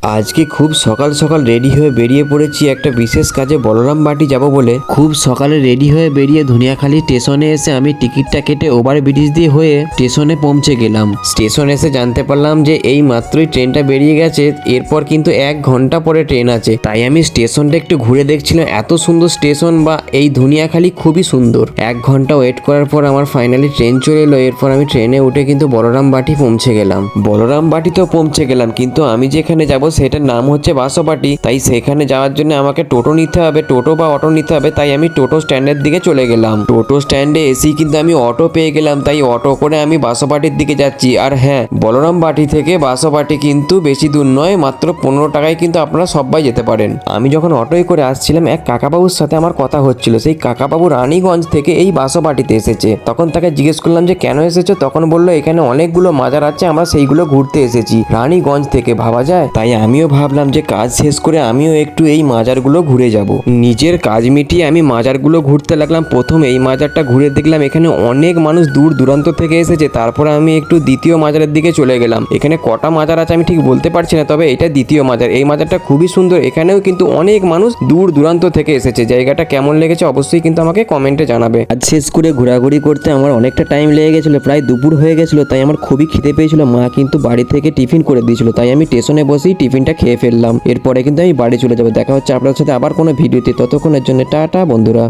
আজকে খুব সকাল সকাল রেডি হয়ে বেরিয়ে পড়েছি একটা বিশেষ কাজে বলরাম বাটি যাব বলে। খুব সকালে রেডি হয়ে বেরিয়ে ধনিয়াখালী স্টেশনে এসে আমি টিকিটটা কেটে ওভার ব্রিজ দিয়ে হয়ে স্টেশনে পৌঁছে গেলাম। স্টেশন এসে জানতে পারলাম যে এই মাত্রই ট্রেনটা বেরিয়ে গেছে, এরপর কিন্তু 1 ঘন্টা পরে ট্রেন আছে। তাই আমি স্টেশনটা একটু ঘুরে দেখছিলাম, এত সুন্দর স্টেশন বা এই ধনিয়াখালী খুবই সুন্দর। 1 ঘন্টা ওয়েট করার পর আমার ফাইনালি ট্রেন চলে এলো। এরপর আমি ট্রেনে উঠে কিন্তু বলরাম বাটি পৌঁছে গেলাম। বলরাম বাটিতেও পৌঁছে গেলাম, কিন্তু আমি যেখানে যাব সেটার নাম হচ্ছে বাসবাটি। তাই সেখানে যাওয়ার জন্য আমাকে টোটো নিতে হবে, টোটো বা অটো নিতে হবে। তাই আমি টোটো স্ট্যান্ডের দিকে চলে গেলাম। টোটো স্ট্যান্ডে এসেই কিন্তু আমি অটো পেয়ে গেলাম, তাই অটো করে আমি বাসবাটির দিকে যাচ্ছি। আর হ্যাঁ, বলরাম বাটি থেকে বাসবাটি কিন্তু বেশি দূর নয়, মাত্র 15 টাকায় কিন্তু আপনারা সবাই যেতে পারেন। আমি যখন অটোয় করে আসছিলাম, এক কাকাবাবুর সাথে আমার কথা হচ্ছিল। সেই কাকাবাবু রানীগঞ্জ থেকে এই বাসবাটিতে এসেছে। তখন তাকে জিজ্ঞেস করলাম যে কেন এসেছো, তখন বললো এখানে অনেকগুলো মাজার আছে, আমরা সেইগুলো ঘুরতে এসেছি রানীগঞ্জ থেকে। ভাবা যায়। তাই আমিও ভাবলাম যে কাজ শেষ করে আমিও একটু এই মাজারগুলো ঘুরে যাব। নিজের কাজ মিটিয়ে আমি মাজারগুলো ঘুরতে লাগলাম। প্রথম এই মাজারটা ঘুরে দেখলাম এখানে অনেক মানুষ দূর দূরান্ত থেকে এসেছে। তারপরে আমি একটু দ্বিতীয় মাজারের দিকে চলে গেলাম। এখানে কটা মাজার আছে আমি ঠিক বলতে পারছি না, তবে এটা দ্বিতীয় মাজার। এই মাজারটা খুবই সুন্দর, এখানেও কিন্তু অনেক মানুষ দূর দূরান্ত থেকে এসেছে। জায়গাটা কেমন লেগেছে অবশ্যই কিন্তু আমাকে কমেন্টে জানাবে। কাজ শেষ করে ঘোরাঘুরি করতে আমার অনেকটা টাইম লেগে গেছিলো, প্রায় দুপুর হয়ে গেছিলো। তাই আমার খুবই খিদে পেয়েছিল। মা কিন্তু বাড়ি থেকে টিফিন করে দিয়েছিল, তাই আমি স্টেশনে বসেই টিফিনটা খেয়ে ফেললাম। এরপরে কিন্তু আমি বাড়ি চলে যাবো। দেখা হচ্ছে আপনাদের সাথে আবার কোনো ভিডিওতে, ততক্ষণের জন্য টাটা বন্ধুরা।